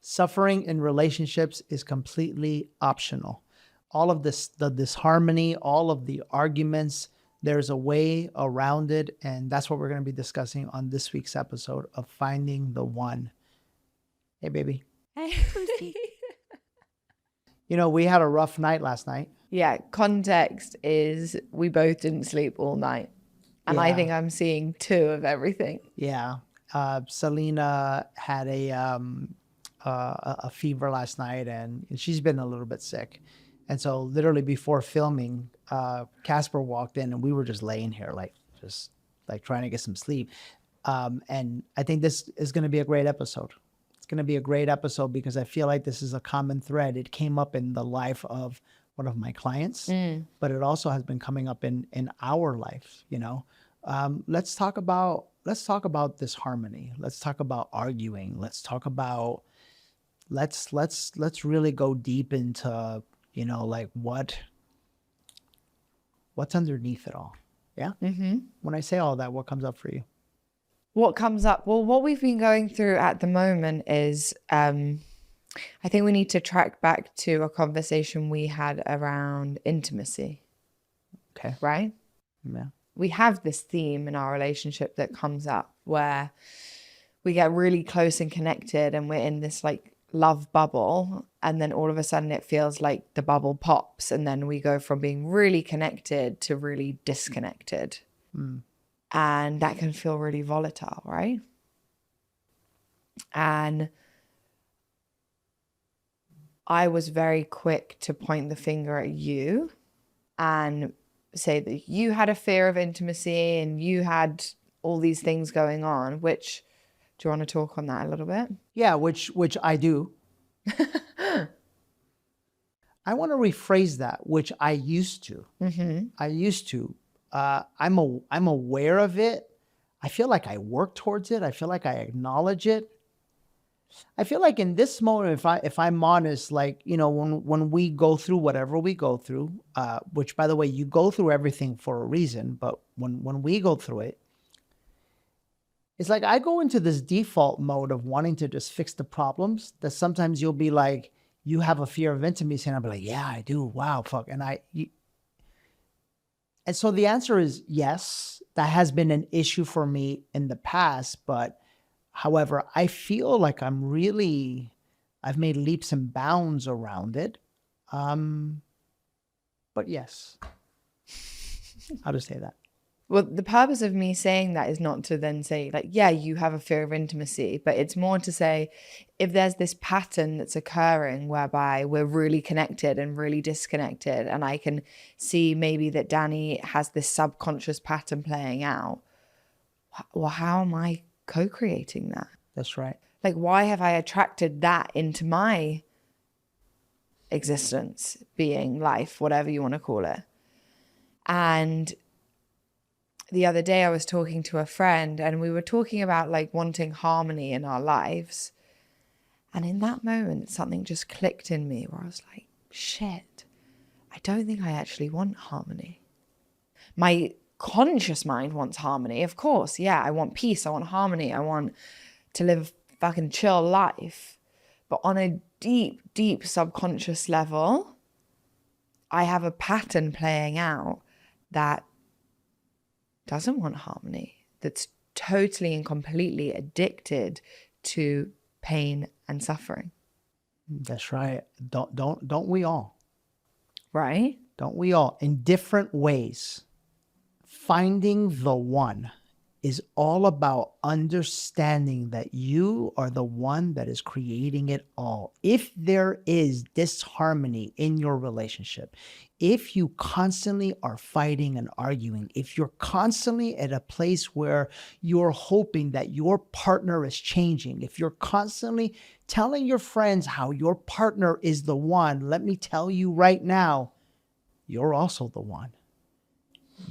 Suffering in relationships is completely optional. All of this, the disharmony, all of the arguments, there's a way around it. And that's what we're going to be discussing on this week's episode of Finding the One. Hey, baby. Hey. You know, we had a rough night last night. Yeah, context is we both didn't sleep all night. And I think I'm seeing 2 of everything. Yeah. Selena had a fever last night, and she's been a little bit sick. And so literally before filming, Casper walked in and we were just laying here, just trying to get some sleep. And I think this is going to be a great episode. It's going to be a great episode because I feel like this is a common thread. It came up in the life of one of my clients, but it also has been coming up in our life, you know. Let's talk about disharmony. Let's talk about arguing. Let's talk about let's really go deep into, you know, like what's underneath it all. Yeah. When I say all that, what comes up for you? What comes up? Well, what we've been going through at the moment is, I think we need to track back to a conversation we had around intimacy. Okay. Right? Yeah. We have this theme in our relationship that comes up where we get really close and connected and we're in this like love bubble, and then all of a sudden it feels like the bubble pops, and then we go from being really connected to really disconnected. And that can feel really volatile, right? And I was very quick to point the finger at you and say that you had a fear of intimacy and you had all these things going on, which, do you want to talk on that a little bit? Yeah, which I do. I want to rephrase that, which I used to. I used to. I'm aware of it. I feel like I work towards it. I feel like I acknowledge it. I feel like in this moment, if I'm honest, like, you know, when we go through whatever we go through, which by the way, you go through everything for a reason, but when we go through it, it's like I go into this default mode of wanting to just fix the problems, that sometimes you'll be like, you have a fear of intimacy, and I'll be like, yeah, I do. Wow, fuck. And so the answer is yes, that has been an issue for me in the past. But however, I feel like I've made leaps and bounds around it. But yes, how to say that? Well, the purpose of me saying that is not to then say like, yeah, you have a fear of intimacy, but it's more to say if there's this pattern that's occurring whereby we're really connected and really disconnected, and I can see maybe that Danny has this subconscious pattern playing out, well, how am I co-creating that? That's right. Like, why have I attracted that into my existence, being, life, whatever you want to call it? And the other day I was talking to a friend and we were talking about like wanting harmony in our lives. And in that moment, something just clicked in me where I was like, shit, I don't think I actually want harmony. My conscious mind wants harmony. Of course, yeah, I want peace. I want harmony. I want to live a fucking chill life. But on a deep, deep subconscious level, I have a pattern playing out that doesn't want harmony, that's totally and completely addicted to pain and suffering. That's right. Don't we all? Right? Don't we all? In different ways. Finding the one is all about understanding that you are the one that is creating it all. If there is disharmony in your relationship, if you constantly are fighting and arguing, if you're constantly at a place where you're hoping that your partner is changing, if you're constantly telling your friends how your partner is the one, let me tell you right now, you're also the one.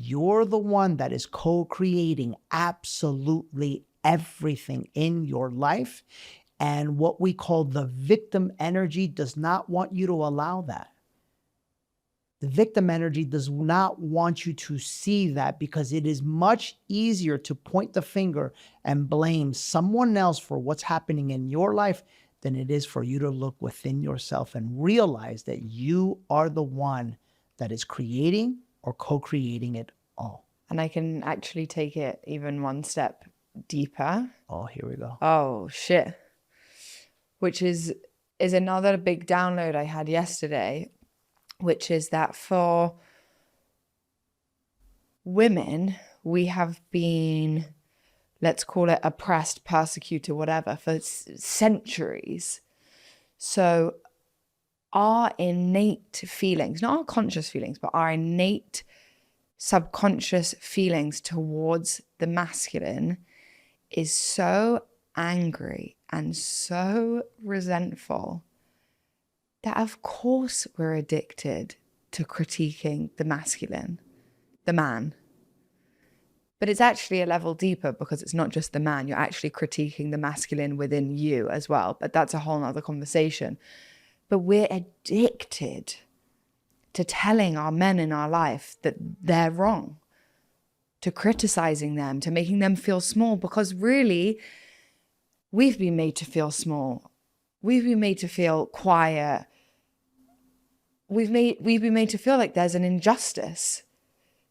You're the one that is co-creating absolutely everything in your life. And what we call the victim energy does not want you to allow that. The victim energy does not want you to see that, because it is much easier to point the finger and blame someone else for what's happening in your life than it is for you to look within yourself and realize that you are the one that is creating or co-creating it all. And I can actually take it even one step deeper. Oh, here we go. Oh, shit. Which is another big download I had yesterday, which is that for women, we have been, let's call it oppressed, persecuted, whatever, for centuries. So our innate feelings, not our conscious feelings, but our innate subconscious feelings towards the masculine is so angry and so resentful that of course we're addicted to critiquing the masculine, the man. But it's actually a level deeper because it's not just the man, you're actually critiquing the masculine within you as well. But that's a whole nother conversation. But we're addicted to telling our men in our life that they're wrong, to criticizing them, to making them feel small, because really we've been made to feel small. We've been made to feel quiet. We've been made to feel like there's an injustice.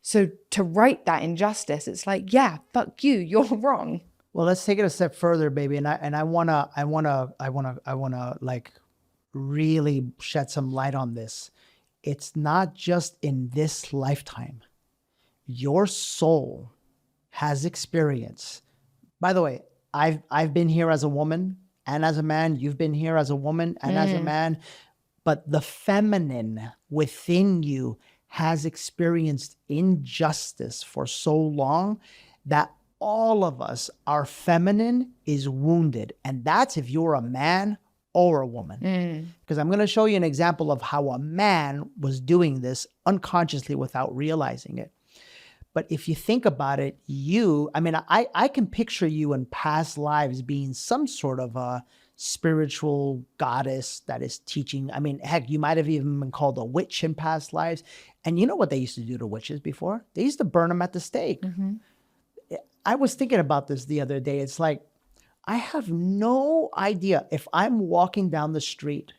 So to right that injustice, it's like, yeah, fuck you, you're wrong. Well, let's take it a step further, baby. And I wanna like really shed some light on this. It's not just in this lifetime. Your soul has experience. By the way, I've been here as a woman and as a man. You've been here as a woman and as a man. But the feminine within you has experienced injustice for so long that all of us, our feminine is wounded. And that's if you're a man or a woman. Because I'm going to show you an example of how a man was doing this unconsciously without realizing it. But if you think about it, I can picture you in past lives being some sort of a spiritual goddess that is teaching. I mean, heck, you might have even been called a witch in past lives. And you know what they used to do to witches before? They used to burn them at the stake. I was thinking about this the other day. It's like, I have no idea if I'm walking down the street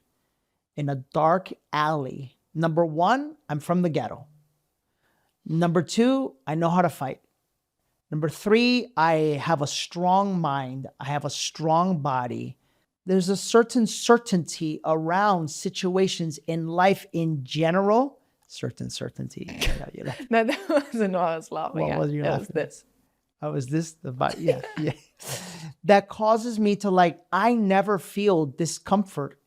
in a dark alley. Number one, I'm from the ghetto. Number two, I know how to fight. Number three, I have a strong mind. I have a strong body. There's a certain certainty around situations in life in general. Certain certainty. No, that wasn't what I was laughing What at. was you It laughing was at? this. Oh, is this the body? Yeah, yeah. That causes me to I never feel discomfort,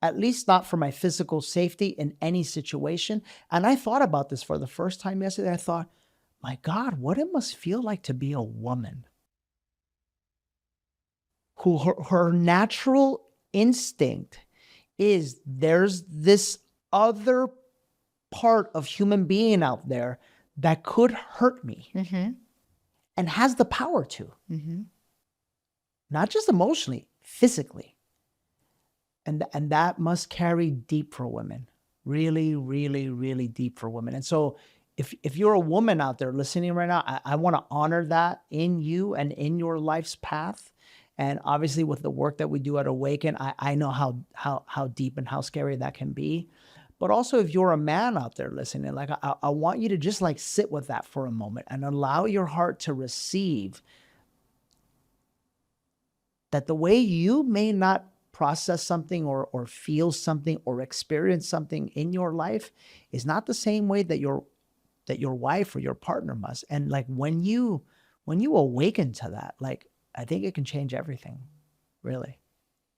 at least not for my physical safety in any situation. And I thought about this for the first time yesterday. I thought, my God, what it must feel like to be a woman who her natural instinct is there's this other part of human being out there that could hurt me and has the power to, not just emotionally, physically. And that must carry deep for women, really, really, really deep for women. And so if you're a woman out there listening right now, I want to honor that in you and in your life's path. And obviously with the work that we do at Awaken, I know how deep and how scary that can be. But also if you're a man out there listening, I want you to just sit with that for a moment and allow your heart to receive that the way you may not process something or feel something or experience something in your life is not the same way that your wife or your partner must. And when you awaken to that, I think it can change everything, really.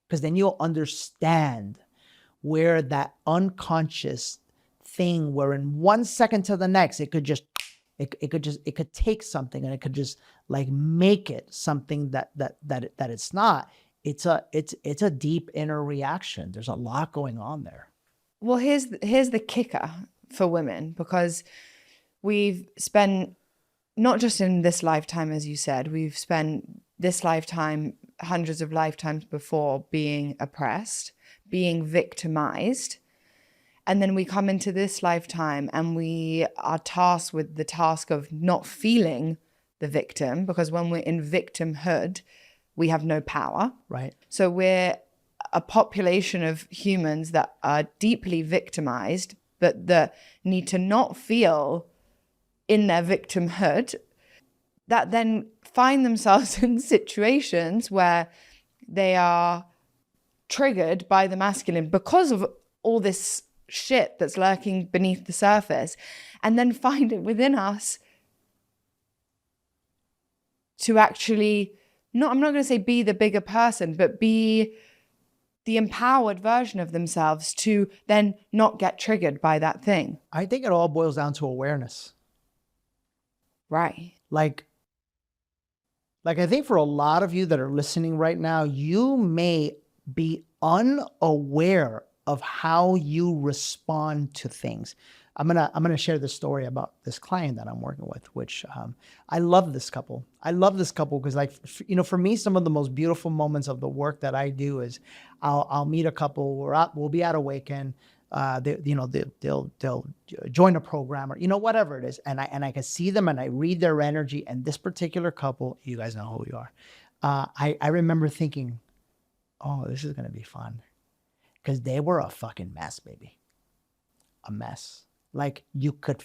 Because then you'll understand where that unconscious thing, where in 1 second to the next, it could take something and it could just make it something that it's not. It's a deep inner reaction. There's a lot going on there. Well, here's the kicker for women, because we've spent, not just in this lifetime, as you said, we've spent this lifetime, hundreds of lifetimes before, being oppressed, being victimized. And then we come into this lifetime and we are tasked with the task of not feeling the victim, because when we're in victimhood, we have no power. Right. So we're a population of humans that are deeply victimized, but that need to not feel in their victimhood, that then find themselves in situations where they are triggered by the masculine because of all this shit that's lurking beneath the surface, and then find it within us to actually, I'm not going to say be the bigger person, but be the empowered version of themselves to then not get triggered by that thing. I think it all boils down to awareness. Right. Like I think for a lot of you that are listening right now, you may be unaware of how you respond to things. I'm gonna share this story about this client that I'm working with, which I love this couple. I love this couple because, like, for me, some of the most beautiful moments of the work that I do is I'll meet a couple. We'll be at a weekend. They'll join a program or whatever it is, and I can see them and I read their energy. And this particular couple, you guys know who you are. I remember thinking, oh, this is gonna be fun, because they were a fucking mess, baby, a mess. Like you could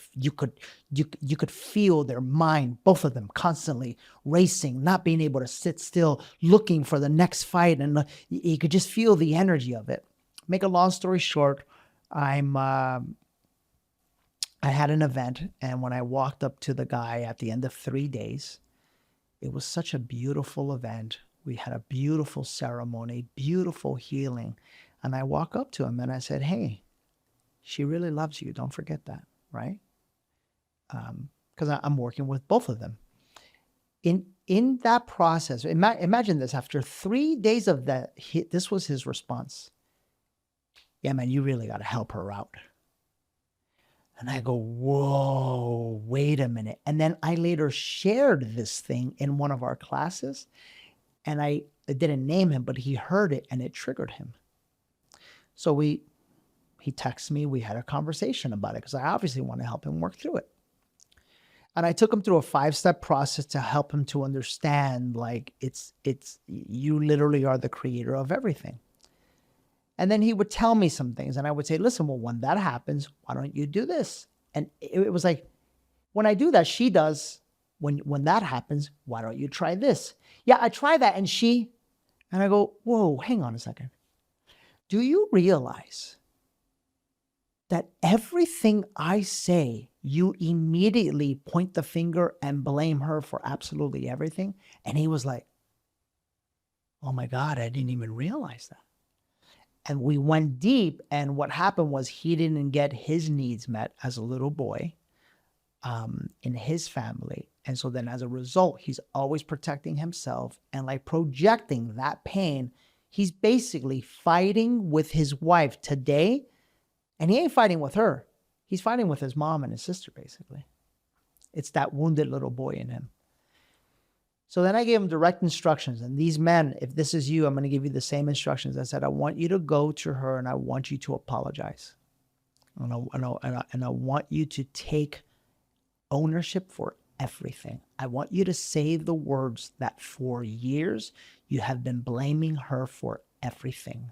feel their mind, both of them, constantly racing, not being able to sit still, looking for the next fight, and you could just feel the energy of it. Make a long story short, I had an event, and when I walked up to the guy at the end of 3 days, it was such a beautiful event. We had a beautiful ceremony, beautiful healing. And I walk up to him and I said, hey, she really loves you. Don't forget that, right? Because I'm working with both of them. In that process, imagine this, after 3 days of that, this was his response. Yeah, man, you really got to help her out. And I go, whoa, wait a minute. And then I later shared this thing in one of our classes, and I didn't name him, but he heard it and it triggered him. So he texted me, we had a conversation about it because I obviously want to help him work through it. And I took him through a 5-step process to help him to understand, like, it's you literally are the creator of everything. And then he would tell me some things and I would say, listen, well, when that happens, why don't you do this? And it was like, when I do that, she does. When that happens, why don't you try this? Yeah, I try that. And I go, whoa, hang on a second. Do you realize that everything I say, you immediately point the finger and blame her for absolutely everything? And he was like, oh my God, I didn't even realize that. And we went deep, and what happened was he didn't get his needs met as a little boy in his family. And so then as a result, he's always protecting himself and like projecting that pain. He's basically fighting with his wife today, and he ain't fighting with her. He's fighting with his mom and his sister, basically. It's that wounded little boy in him. So then I gave him direct instructions. And these men, if this is you, I'm going to give you the same instructions. I said, I want you to go to her and I want you to apologize. And I want you to take ownership for everything. I want you to say the words that for years you have been blaming her for everything.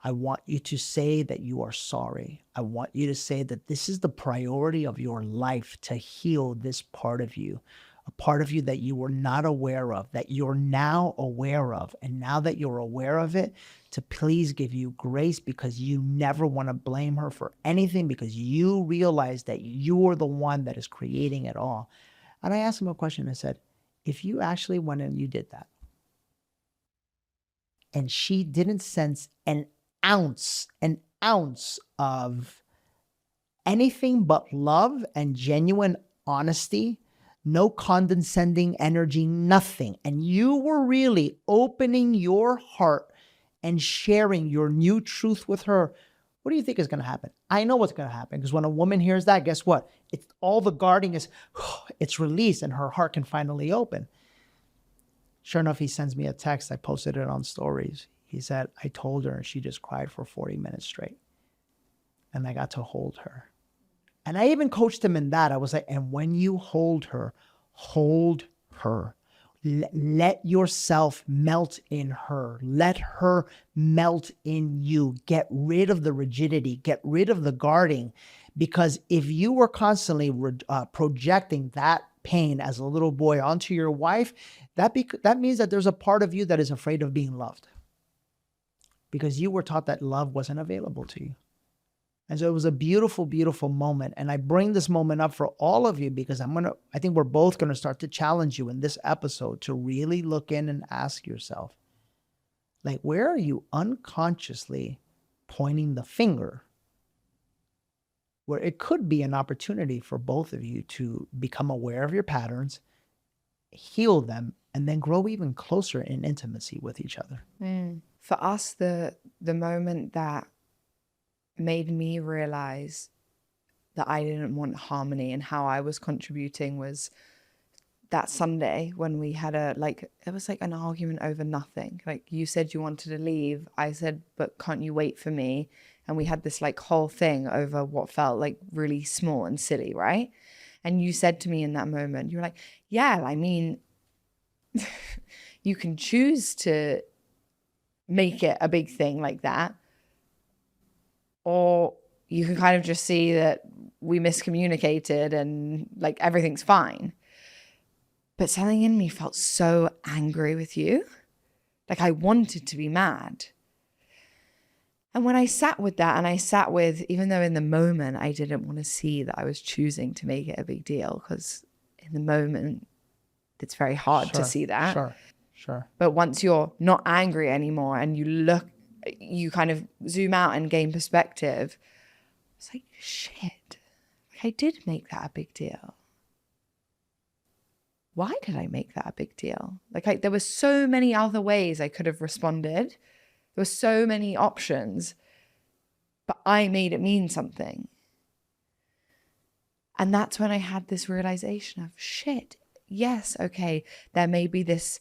I want you to say that you are sorry. I want you to say that this is the priority of your life, to heal this part of you. A part of you that you were not aware of, that you're now aware of. And now that you're aware of it, to please give you grace, because you never want to blame her for anything, because you realize that you're the one that is creating it all. And I asked him a question. I said, if you actually went and you did that, and she didn't sense an ounce of anything but love and genuine honesty, no condescending energy, nothing, and you were really opening your heart and sharing your new truth with her, what do you think is going to happen? I know what's going to happen, because when a woman hears that, guess what? It's all the guarding is, it's released, and her heart can finally open. Sure enough, he sends me a text. I posted it on stories. He said, I told her and she just cried for 40 minutes straight. And I got to hold her. And I even coached him in that. I was like, and when you hold her, Let yourself melt in her. Let her melt in you. Get rid of the rigidity. Get rid of the guarding. Because if you were constantly projecting that pain as a little boy onto your wife, that means that there's a part of you that is afraid of being loved. Because you were taught that love wasn't available to you. And so it was a beautiful, beautiful moment. And I bring this moment up for all of you because I think we're both going to start to challenge you in this episode to really look in and ask yourself, like, where are you unconsciously pointing the finger? Where it could be an opportunity for both of you to become aware of your patterns, heal them, and then grow even closer in intimacy with each other. For us, the moment that made me realize that I didn't want harmony and how I was contributing was that Sunday when we had it was like an argument over nothing. Like, you said you wanted to leave. I said, but can't you wait for me? And we had this like whole thing over what felt like really small and silly, right? And you said to me in that moment, you were like, yeah, I mean, you can choose to make it a big thing like that, or you can kind of just see that we miscommunicated and like everything's fine. But something in me felt so angry with you. Like, I wanted to be mad. And when I sat with that, and I sat with, even though in the moment I didn't want to see that I was choosing to make it a big deal, because in the moment it's very hard to see that. Sure. But once you're not angry anymore and you kind of zoom out and gain perspective, it's like, shit, I did make that a big deal. Why did I make that a big deal? There were so many other ways I could have responded. There were so many options, but I made it mean something. And that's when I had this realization of, shit, yes, okay, there may be this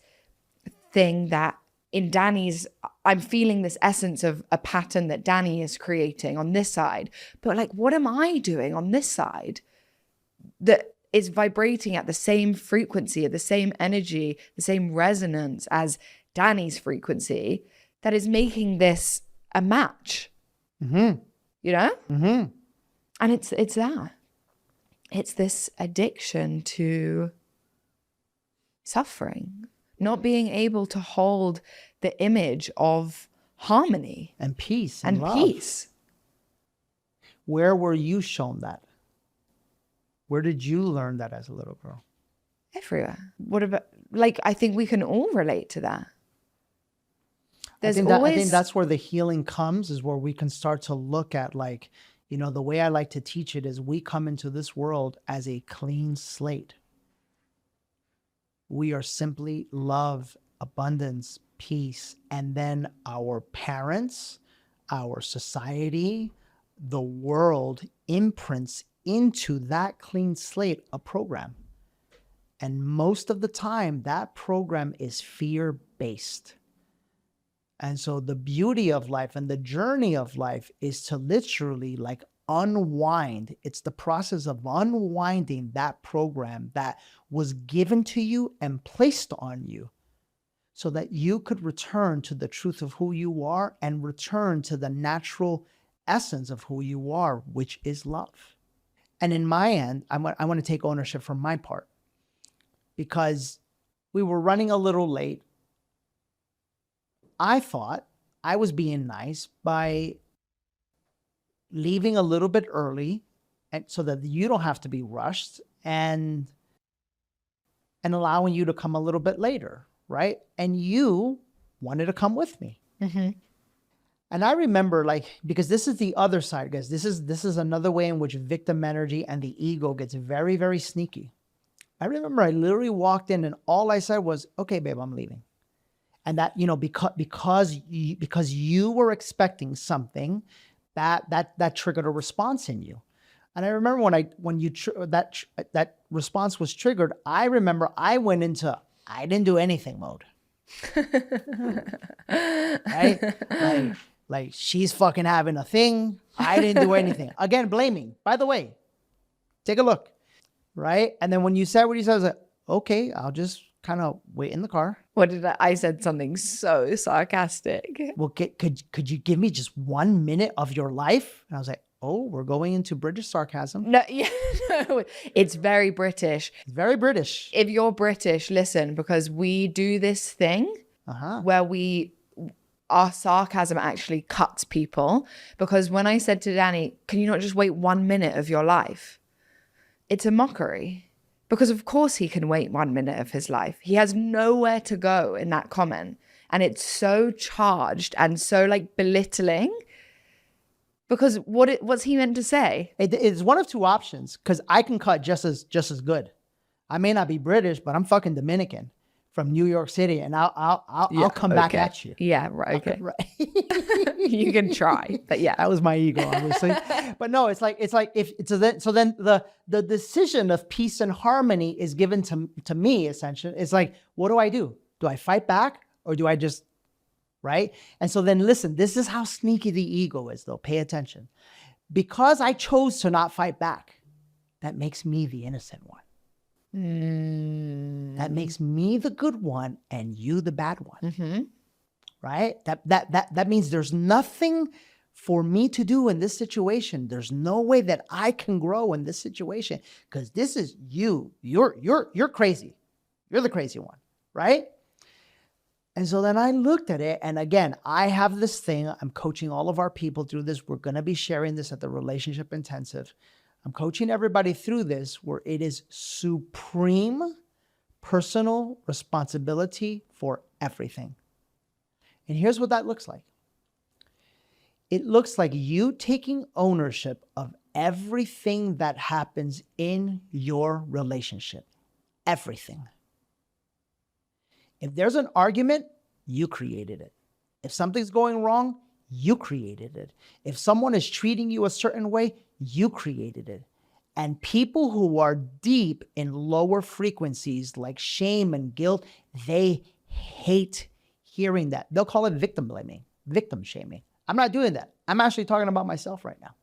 thing that in Danny's, I'm feeling this essence of a pattern that Danny is creating on this side. But like, what am I doing on this side that is vibrating at the same frequency, at the same energy, the same resonance as Danny's frequency that is making this a match? Mm-hmm. You know? Mm-hmm. And it's that. It's this addiction to suffering, not being able to hold the image of harmony and peace and love. Peace. Where were you shown that? Where did you learn that as a little girl? Everywhere. What about, I think we can all relate to that. I think that's where the healing comes, is where we can start to look at, the way I like to teach it is we come into this world as a clean slate. We are simply love, abundance, peace, and then our parents, our society, the world imprints into that clean slate a program. And most of the time, that program is fear-based. And so the beauty of life and the journey of life is to literally unwind. It's the process of unwinding that program that was given to you and placed on you so that you could return to the truth of who you are and return to the natural essence of who you are, which is love. And in my end, I want to take ownership for my part, because we were running a little late. I thought I was being nice by leaving a little bit early, and so that you don't have to be rushed, and allowing you to come a little bit later, right? And you wanted to come with me. Mm-hmm. And I remember, because this is the other side, guys. This is another way in which victim energy and the ego gets very, very sneaky. I remember I literally walked in and all I said was, "Okay, babe, I'm leaving." And that, because you were expecting something, that triggered a response in you. And I remember when that response was triggered, I remember I went into I didn't do anything mode. Right? Like she's fucking having a thing. I didn't do anything. Again, blaming. By the way, take a look. Right? And then when you said what you said, I was like, okay, I'll just kind of wait in the car. What did I said something so sarcastic. Well, could you give me just 1 minute of your life? And I was like, oh, we're going into British sarcasm. No, yeah, no, it's very British. Very British. If you're British, listen, because we do this thing where our sarcasm actually cuts people. Because when I said to Danny, can you not just wait 1 minute of your life? It's a mockery. Because of course he can wait 1 minute of his life. He has nowhere to go in that comment. And it's so charged and so like belittling. Because what's he meant to say? It's one of two options, because I can cut just as good. I may not be British, but I'm fucking Dominican from New York City, and I'll come back at you. Yeah, right. Okay. You can try, but yeah, that was my ego, obviously. But no, it's like if it's so then the decision of peace and harmony is given to me. Essentially, it's like, what do? Do I fight back, or do I just right? And so then listen, this is how sneaky the ego is, though. Pay attention. Because I chose to not fight back, that makes me the innocent one. That makes me the good one and you the bad one. Right? That means there's nothing for me to do in this situation. There's no way that I can grow in this situation, because this is you. You're crazy. You're the crazy one, right? And so then I looked at it, and again, I have this thing. I'm coaching all of our people through this. We're going to be sharing this at the Relationship Intensive. I'm coaching everybody through this, where it is supreme personal responsibility for everything. And here's what that looks like. It looks like you taking ownership of everything that happens in your relationship. Everything. If there's an argument, you created it. If something's going wrong, you created it. If someone is treating you a certain way, you created it. And people who are deep in lower frequencies like shame and guilt, they hate hearing that. They'll call it victim blaming, victim shaming. I'm not doing that. I'm actually talking about myself right now.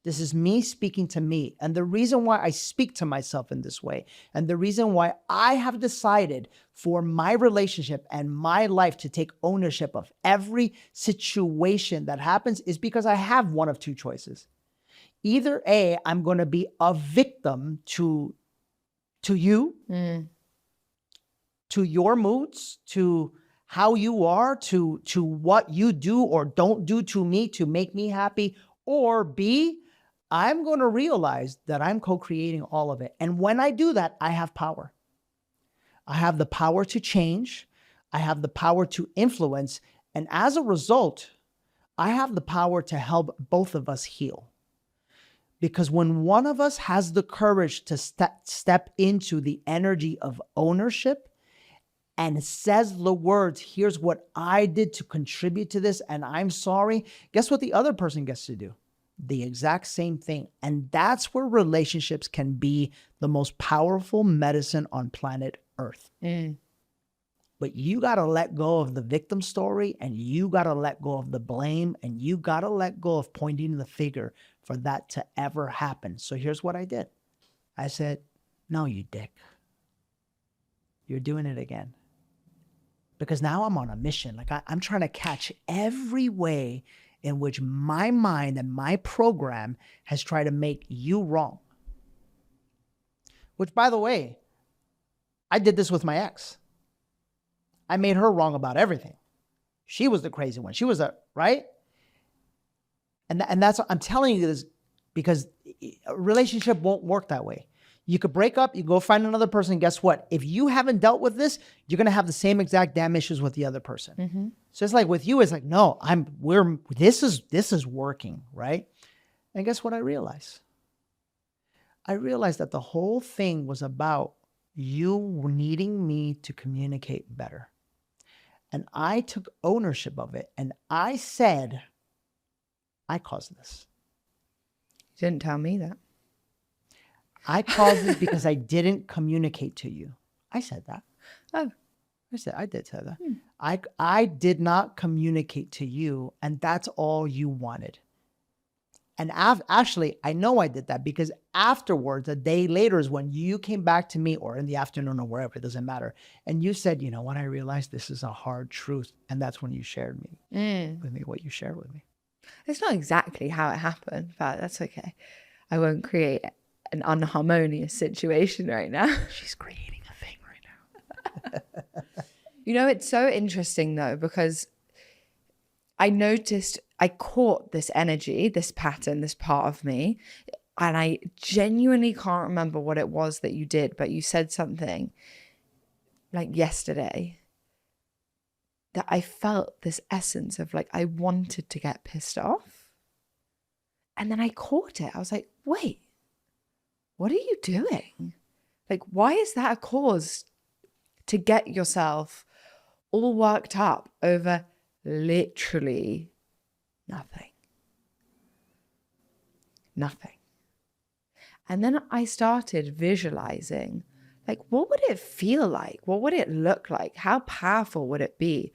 This is me speaking to me. And the reason why I speak to myself in this way, and the reason why I have decided for my relationship and my life to take ownership of every situation that happens, is because I have one of two choices. Either A, I'm going to be a victim to you, to your moods, to how you are, to what you do or don't do to me to make me happy. Or B, I'm going to realize that I'm co-creating all of it. And when I do that, I have power. I have the power to change. I have the power to influence. And as a result, I have the power to help both of us heal. Because when one of us has the courage to step into the energy of ownership and says the words, here's what I did to contribute to this, and I'm sorry, guess what the other person gets to do? The exact same thing. And that's where relationships can be the most powerful medicine on planet Earth. But you got to let go of the victim story, and you got to let go of the blame, and you got to let go of pointing the finger for that to ever happen. So here's what I did. I said, no, you dick. You're doing it again. Because now I'm on a mission. Like I'm trying to catch every way in which my mind and my program has tried to make you wrong. Which, by the way, I did this with my ex. I made her wrong about everything. She was the crazy one. She was right? And that's, I'm telling you this because a relationship won't work that way. You could break up, you go find another person. Guess what? If you haven't dealt with this, you're going to have the same exact damn issues with the other person. So it's like with you, it's like, no, this is working, right? And guess what I realized? I realized that the whole thing was about you needing me to communicate better. And I took ownership of it. And I said, I caused this. You didn't tell me that. I caused this because I didn't communicate to you. I said that. Oh. I did say that. I did not communicate to you, and that's all you wanted. And actually, I know I did that because afterwards, a day later is when you came back to me, or in the afternoon or wherever, it doesn't matter. And you said, you know what, I realized this is a hard truth. And that's when you shared with me what you shared with me. It's not exactly how it happened, but that's okay. I won't create an unharmonious situation right now. She's creating a thing right now. You know, it's so interesting though, because I caught this energy, this pattern, this part of me, and I genuinely can't remember what it was that you did, but you said something like yesterday that I felt this essence of like, I wanted to get pissed off. And then I caught it. I was like, wait, what are you doing? Like, why is that a cause to get yourself all worked up over literally nothing? Nothing. And then I started visualizing, like, what would it feel like? What would it look like? How powerful would it be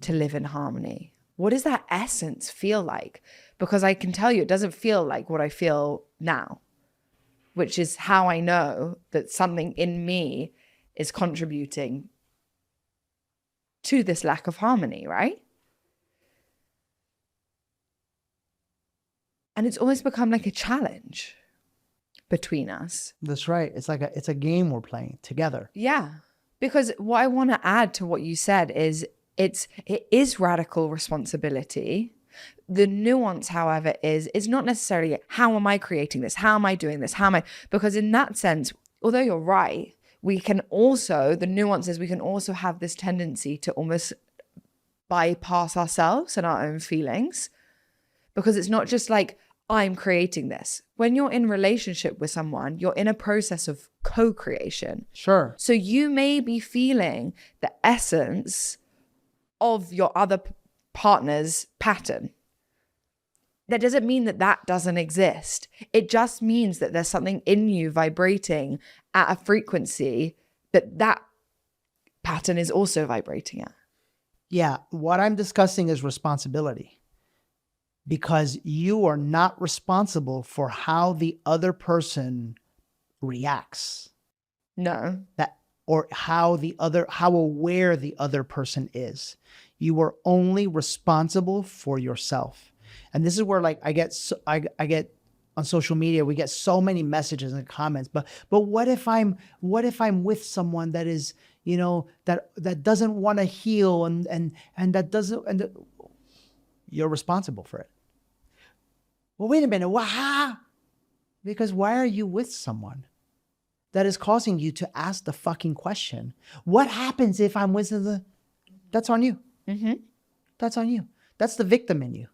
to live in harmony? What does that essence feel like? Because I can tell you, it doesn't feel like what I feel now, which is how I know that something in me is contributing to this lack of harmony, right? And it's almost become like a challenge between us. That's right. It's like it's a game we're playing together. Yeah. Because what I want to add to what you said is it is radical responsibility. The nuance, however, is not necessarily how am I creating this? How am I doing this? Because in that sense, although you're right, the nuance is we can also have this tendency to almost bypass ourselves and our own feelings, because it's not just like, I'm creating this. When you're in relationship with someone, you're in a process of co-creation. Sure. So you may be feeling the essence of your other partner's pattern. That doesn't mean that that doesn't exist. It just means that there's something in you vibrating at a frequency that pattern is also vibrating at. Yeah. What I'm discussing is responsibility. Because you are not responsible for how the other person reacts. No. Or how aware the other person is. You are only responsible for yourself. And this is where, like, I get on social media, we get so many messages and comments, but what if I'm with someone that is, you know, that doesn't want to heal and that doesn't, and you're responsible for it. Well, wait a minute. Because why are you with someone that is causing you to ask the fucking question? What happens if I'm with that's on you. Mm-hmm. That's on you. That's the victim in you.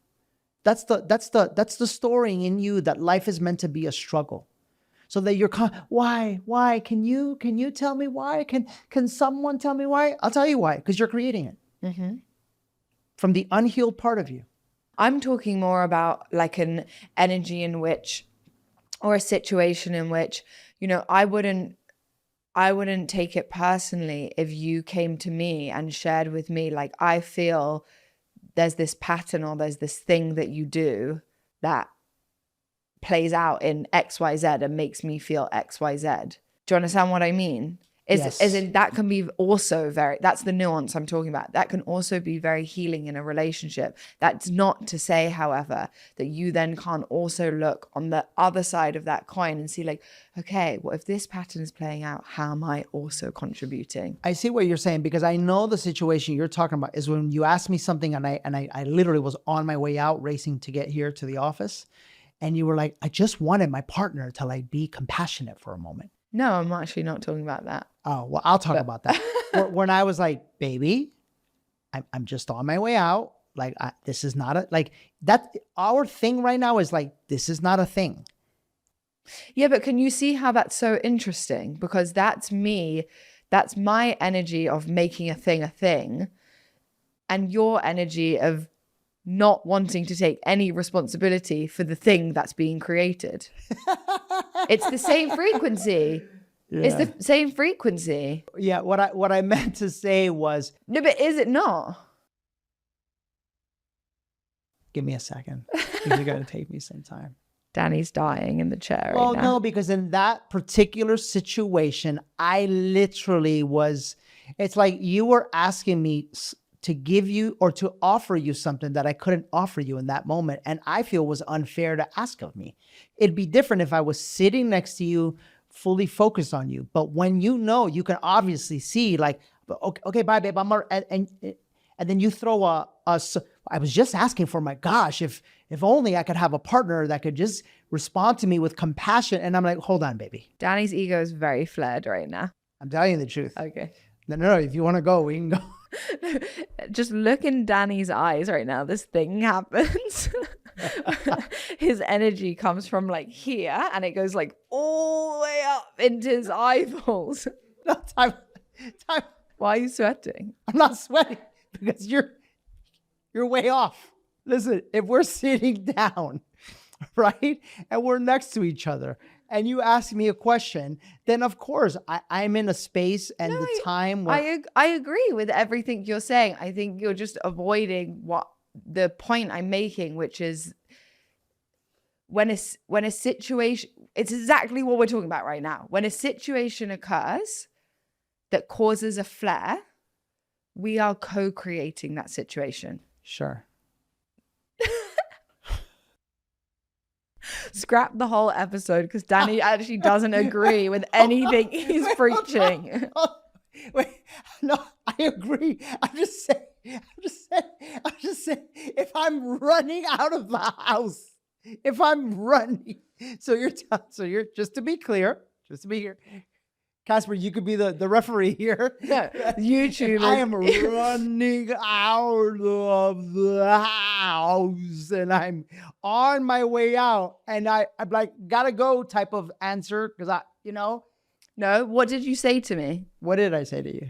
That's the story in you that life is meant to be a struggle. So that you're, why? Can you tell me why? Can someone tell me why? I'll tell you why. Because you're creating it. Mm-hmm. From the unhealed part of you. I'm talking more about like an energy in which, or a situation in which, you know, I wouldn't take it personally if you came to me and shared with me, like, I feel there's this pattern or there's this thing that you do that plays out in XYZ and makes me feel XYZ. Do you understand what I mean? Yes. As in that can be also that's the nuance I'm talking about. That can also be very healing in a relationship. That's not to say, however, that you then can't also look on the other side of that coin and see, like, okay, well, if this pattern is playing out, how am I also contributing? I see what you're saying, because I know the situation you're talking about is when you asked me something and I literally was on my way out racing to get here to the office. And you were like, I just wanted my partner to, like, be compassionate for a moment. No, I'm actually not talking about that. Oh, well, I'll talk about that. When I was like, baby, I'm just on my way out. Like, this is not that. Our thing right now is like, this is not a thing. Yeah, but can you see how that's so interesting? Because that's me. That's my energy of making a thing. And your energy of not wanting to take any responsibility for the thing that's being created. It's the same frequency. Yeah. It's the same frequency. Yeah, what I meant to say was... No, but is it not? Give me a second. You're going to take me some time. Danny's dying in the chair Well, right now. no, because in that particular situation, I literally was, it's like you were asking me to give you or to offer you something that I couldn't offer you in that moment. And I feel was unfair to ask of me. It'd be different if I was sitting next to you, fully focused on you. But when you know, you can obviously see like, okay, bye, babe. And then you throw I was just asking for, my gosh, if only I could have a partner that could just respond to me with compassion. And I'm like, hold on, baby. Danny's ego is very flared right now. I'm telling you the truth. Okay. No, if you want to go, we can go. Just look in Danny's eyes right now. This thing happens. His energy comes from like here and it goes like all the way up into his eyeballs. No, time. Why are you sweating? I'm not sweating because you're way off. Listen, if we're sitting down, right, and we're next to each other, and you ask me a question, then of course I'm in a space and the time where I agree with everything you're saying. I think you're just avoiding what the point I'm making, which is when a situation, it's exactly what we're talking about right now. When a situation occurs that causes a flare, we are co-creating that situation. Sure. Scrap the whole episode because Danny actually doesn't agree with anything he's preaching. Wait, no, I agree. I'm just saying, if I'm running out of the house, so you're just to be clear, Casper, you could be the referee here. No, YouTube. I am running out of the house and I'm on my way out and I'm like, gotta go type of answer because No, what did you say to me What did I say to you?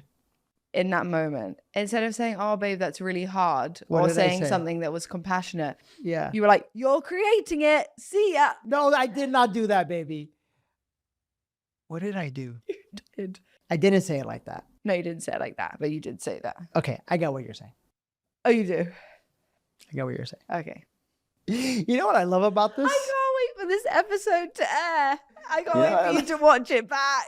in that moment? Instead of saying, oh, babe, that's really hard, or saying something that was compassionate, Yeah. you were like, you're creating it. See ya. No, I did not do that, baby. What did I do? You did. I didn't say it like that. No, you didn't say it like that, but you did say that. Okay, I got what you're saying. Oh, you do? I got what you're saying. Okay. You know what I love about this? I can't wait for this episode to air. I can't wait for you to watch it back.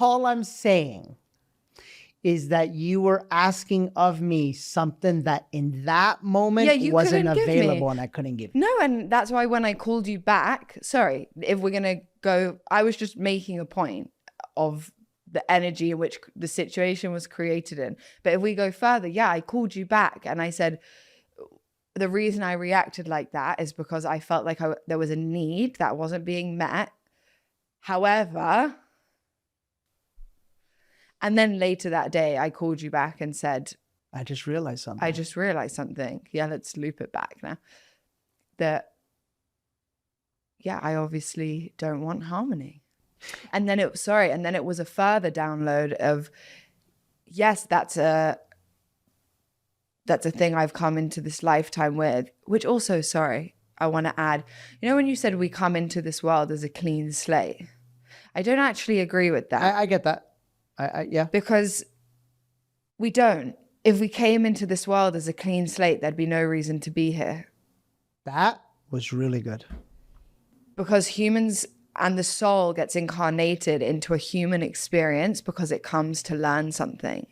All I'm saying is that you were asking of me something that in that moment you wasn't couldn't give me. available and I couldn't give you. No, and that's why when I called you back, sorry, if we're going to go, I was just making a point of the energy in which the situation was created in. But if we go further, I called you back and I said, the reason I reacted like that is because I felt like there was a need that wasn't being met. However, and then later that day, I called you back and said, I just realized something. Yeah, let's loop it back now. That, I obviously don't want harmony. And then it was a further download of, yes, that's a thing I've come into this lifetime with, which also, sorry, I want to add, when you said we come into this world as a clean slate, I don't actually agree with that. I get that. Yeah. Because we don't. If we came into this world as a clean slate, there'd be no reason to be here. That was really good. Because humans and the soul gets incarnated into a human experience because it comes to learn something.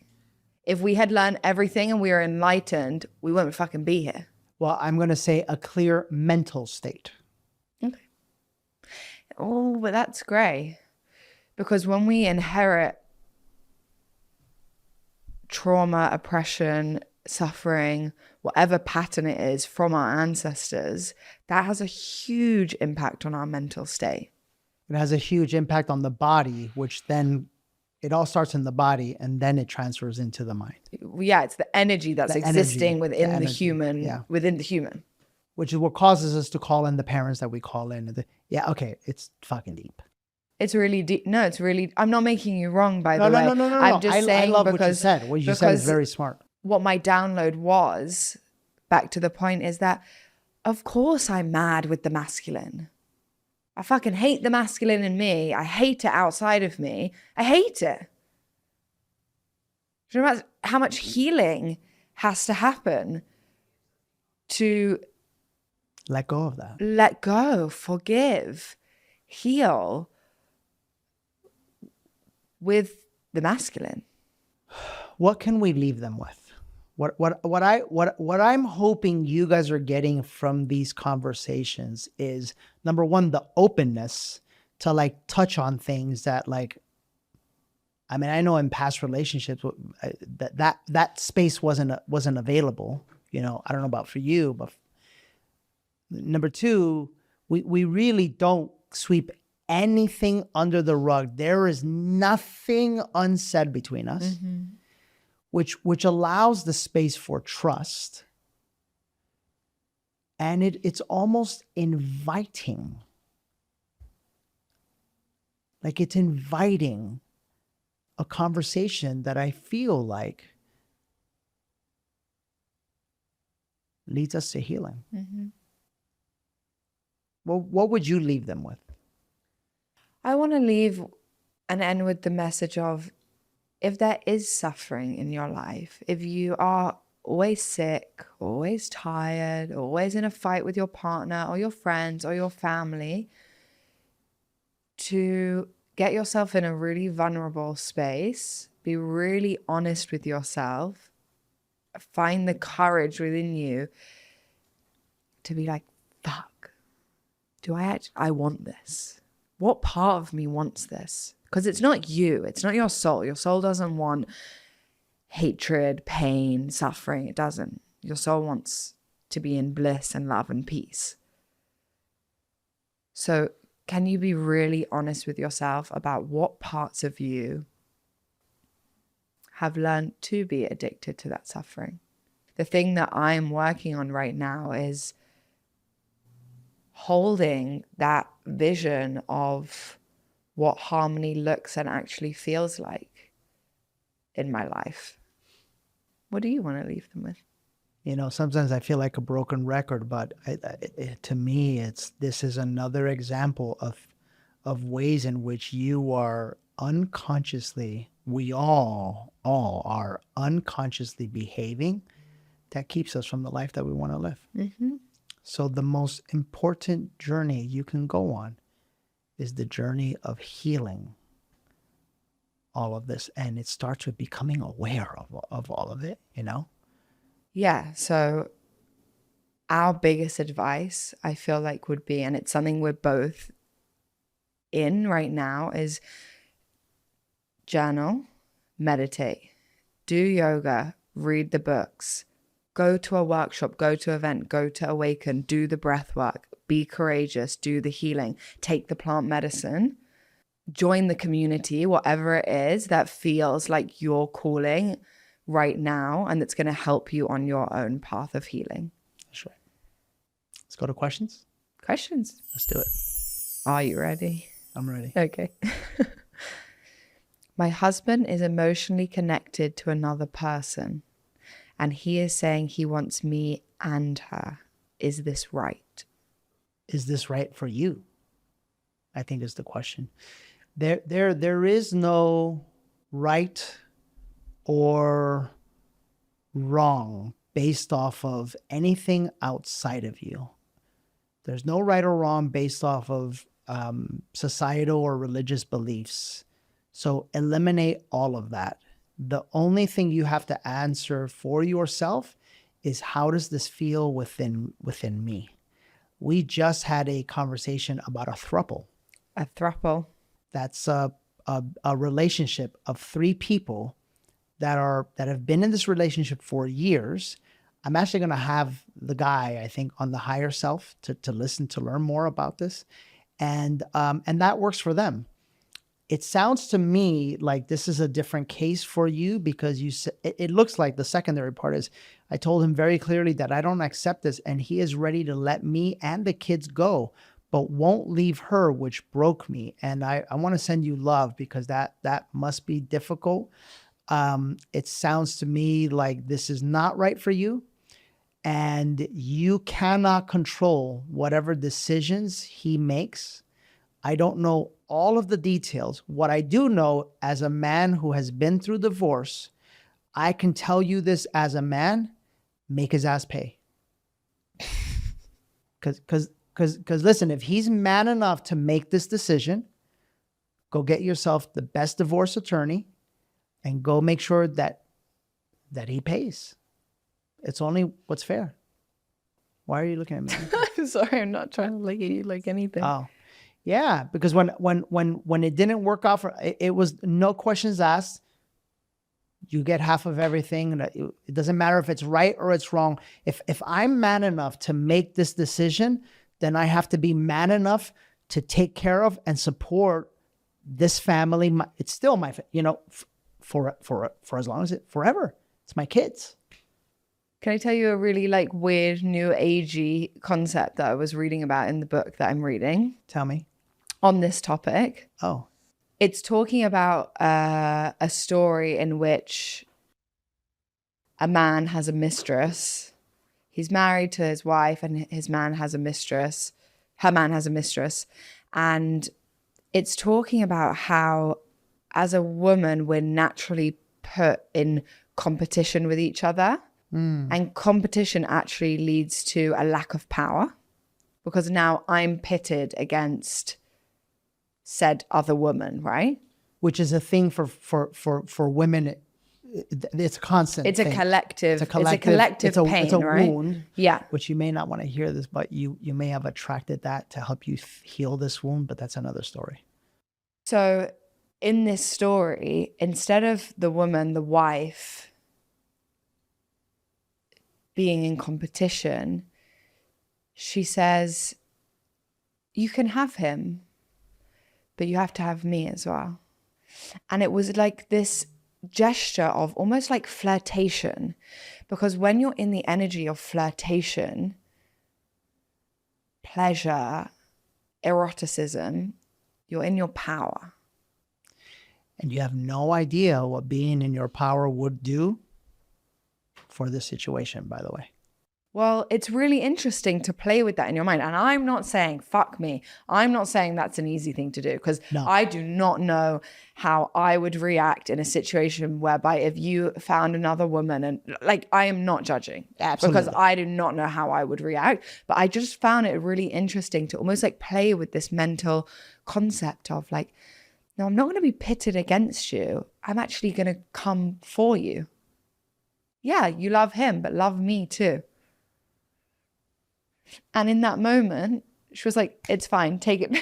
If we had learned everything and we were enlightened, we wouldn't fucking be here. Well, I'm going to say a clear mental state. Okay. Oh, but that's gray. Because when we inherit trauma, oppression, suffering, whatever pattern it is from our ancestors, that has a huge impact on our mental state. It has a huge impact on the body, which then it all starts in the body and then it transfers into the mind. Yeah, it's the energy that's existing within the human, within the human. Which is what causes us to call in the parents that we call in. Okay, it's fucking deep. It's really deep. No, it's really, I'm not making you wrong, by the way. No. I'm just saying, I love what you said. What you said is very smart. What my download was, back to the point, is that, of course I'm mad with the masculine. I fucking hate the masculine in me. I hate it outside of me. I hate it. Do you know how much healing has to happen to Let go of that. let go, forgive, heal with the masculine. What can we leave them with? What I'm hoping you guys are getting from these conversations is, number one, the openness to like touch on things that, like, I mean, I know in past relationships that space wasn't available. You know, I don't know about for you, but number two, we really don't sweep anything under the rug. There is nothing unsaid between us, which allows the space for trust. And it's almost inviting. Like, it's inviting a conversation that I feel like leads us to healing. Well, what would you leave them with? I want to leave and end with the message of, if there is suffering in your life, if you are always sick, always tired, always in a fight with your partner or your friends or your family, to get yourself in a really vulnerable space, be really honest with yourself, find the courage within you to be like, fuck, I want this? What part of me wants this? Because it's not you. It's not your soul. Your soul doesn't want hatred, pain, suffering. It doesn't. Your soul wants to be in bliss and love and peace. So can you be really honest with yourself about what parts of you have learned to be addicted to that suffering? The thing that I'm working on right now is holding that vision of what harmony looks and actually feels like in my life. What do you want to leave them with? You know, sometimes I feel like a broken record, but to me, this is another example of ways in which you are unconsciously, we all are unconsciously behaving that keeps us from the life that we want to live. So the most important journey you can go on is the journey of healing all of this. And it starts with becoming aware of all of it, you know? Yeah. So our biggest advice, I feel like, would be, and it's something we're both in right now, is journal, meditate, do yoga, read the books, go to a workshop, go to an event, go to Awaken, do the breath work, be courageous, do the healing, take the plant medicine, join the community, whatever it is that feels like your calling right now and that's going to help you on your own path of healing. That's right. Let's go to questions. Questions? Let's do it. Are you ready? I'm ready. Okay. My husband is emotionally connected to another person, and he is saying he wants me and her. Is this right? Is this right for you? I think is the question. There is no right or wrong based off of anything outside of you. There's no right or wrong based off of societal or religious beliefs. So eliminate all of that. The only thing you have to answer for yourself is, how does this feel within me? We just had a conversation about a throuple. A throuple. That's a relationship of three people that have been in this relationship for years. I'm actually going to have the guy, I think, on the higher self to listen, to learn more about this. And that works for them. It sounds to me like this is a different case for you, because it looks like the secondary part is, I told him very clearly that I don't accept this, and he is ready to let me and the kids go, but won't leave her, which broke me. And I want to send you love, because that must be difficult. It sounds to me like this is not right for you, and you cannot control whatever decisions he makes. I don't know all of the details. What I do know, as a man who has been through divorce, I can tell you this as a man: make his ass pay. Because listen, if he's man enough to make this decision, go get yourself the best divorce attorney and go make sure that he pays. It's only what's fair. Why are you looking at me? I'm sorry, I'm not trying to look at you like anything. Oh, yeah, because when it didn't work out for it was no questions asked. You get half of everything, and it doesn't matter if it's right or it's wrong. If I'm man enough to make this decision, then I have to be man enough to take care of and support this family. It's still my, for as long as forever. It's my kids. Can I tell you a really like weird new agey concept that I was reading about in the book that I'm reading Tell me. on this topic? Oh, It's talking about a story in which a man has a mistress. He's married to his wife and his man has a mistress. Her man has a mistress. And it's talking about how as a woman, we're naturally put in competition with each other. And competition actually leads to a lack of power because now I'm pitted against said other woman, right? which is a thing for women. It's a constant. It's a thing. collective. It's a collective pain, it's a right? wound. Yeah. Which you may not want to hear this, but you may have attracted that to help you heal this wound. But that's another story. So in this story, instead of the woman, the wife, being in competition, she says, you can have him, but you have to have me as well. And it was like this gesture of almost like flirtation, because when you're in the energy of flirtation, pleasure, eroticism, you're in your power. And you have no idea what being in your power would do for this situation, by the way. Well, it's really interesting to play with that in your mind. And I'm not saying, fuck me. I'm not saying that's an easy thing to do, because I do not know how I would react in a situation whereby if you found another woman, and like, I am not judging. Absolutely. Because I do not know how I would react. But I just found it really interesting to almost like play with this mental concept of like, no, I'm not going to be pitted against you. I'm actually going to come for you. Yeah, you love him, but love me too. And in that moment, she was like, it's fine, take it,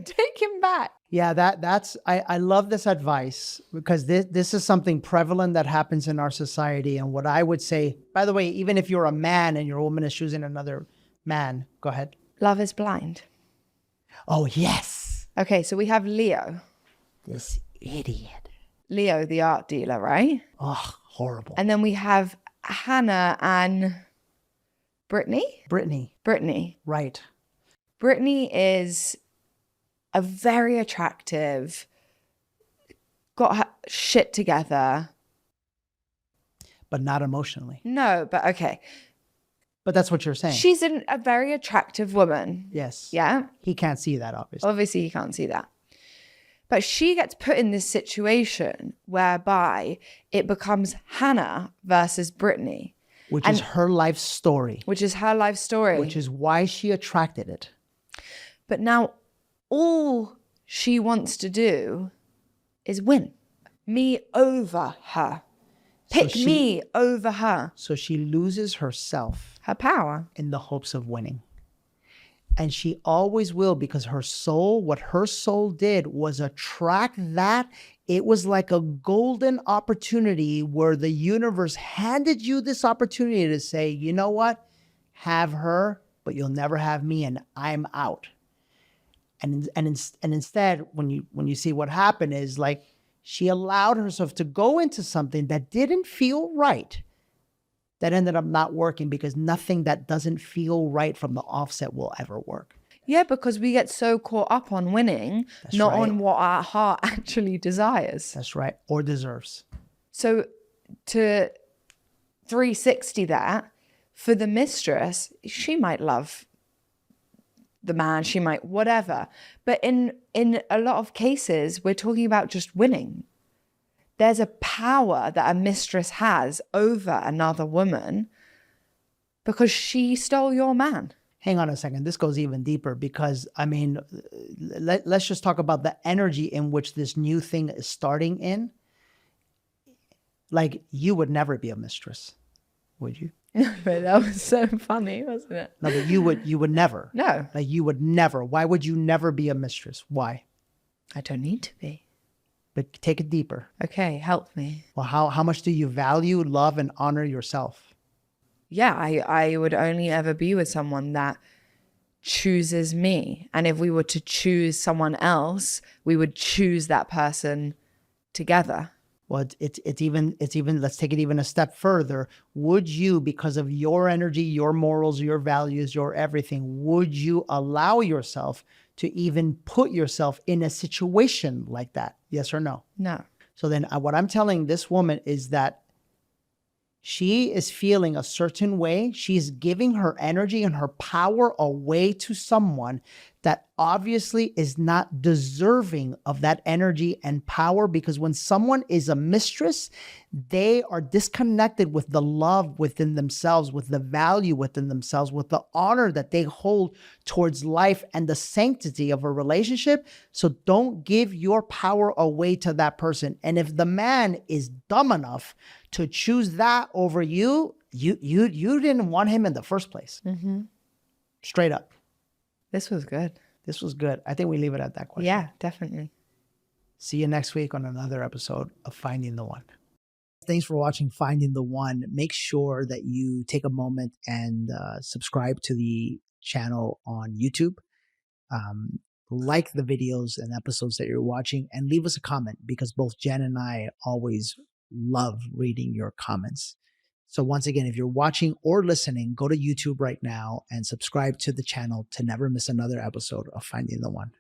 take him back. Yeah, that's I love this advice, because this is something prevalent that happens in our society. And what I would say, by the way, even if you're a man and your woman is choosing another man, go ahead. Love is blind. Oh, yes. Okay, so we have Leo. This idiot. Leo, the art dealer, right? Oh, horrible. And then we have Hannah and Brittany. Right. Brittany is a very attractive, got her shit together. But not emotionally. No, but okay. But that's what you're saying. She's a very attractive woman. Yes. Yeah. He can't see that, obviously. Obviously, you can't see that. But she gets put in this situation whereby it becomes Hannah versus Brittany. Which is her life story. Which is her life story. Which is why she attracted it. But now all she wants to do is win. Me over her. Pick me over her. So she loses herself. Her power. In the hopes of winning. And she always will, because her soul, what her soul did was attract that. It was like a golden opportunity where the universe handed you this opportunity to say, you know what? Have her, but you'll never have me, and I'm out. And instead, when you see what happened is like she allowed herself to go into something that didn't feel right. That ended up not working, because nothing that doesn't feel right from the offset will ever work. Yeah, because we get so caught up on winning, not on what our heart actually desires. That's right. Or deserves. So to 360 that, for the mistress, she might love the man, she might whatever. But in a lot of cases, we're talking about just winning. There's a power that a mistress has over another woman because she stole your man. Hang on a second. This goes even deeper because, I mean, let's just talk about the energy in which this new thing is starting in. Like, you would never be a mistress, would you? But that was so funny, wasn't it? No, but you would never. No, Like, you would never. Why would you never be a mistress? Why? I don't need to be. But take it deeper. Okay, help me. Well, how much do you value, love, and honor yourself? Yeah, I would only ever be with someone that chooses me. And if we were to choose someone else, we would choose that person together. Well, it's even, let's take it even a step further. Would you, because of your energy, your morals, your values, your everything, would you allow yourself to even put yourself in a situation like that? Yes or no? No. So then what I'm telling this woman is that she is feeling a certain way. She's giving her energy and her power away to someone that obviously is not deserving of that energy and power, because when someone is a mistress, they are disconnected with the love within themselves, with the value within themselves, with the honor that they hold towards life and the sanctity of a relationship. So don't give your power away to that person. And if the man is dumb enough to choose that over you, you didn't want him in the first place. Mm-hmm. Straight up. This was good. This was good. I think we leave it at that question. Yeah, definitely. See you next week on another episode of Finding the One. Thanks for watching Finding the One. Make sure that you take a moment and subscribe to the channel on YouTube. Like the videos and episodes that you're watching, and leave us a comment, because both Jen and I always love reading your comments. So once again, if you're watching or listening, go to YouTube right now and subscribe to the channel to never miss another episode of Finding the One.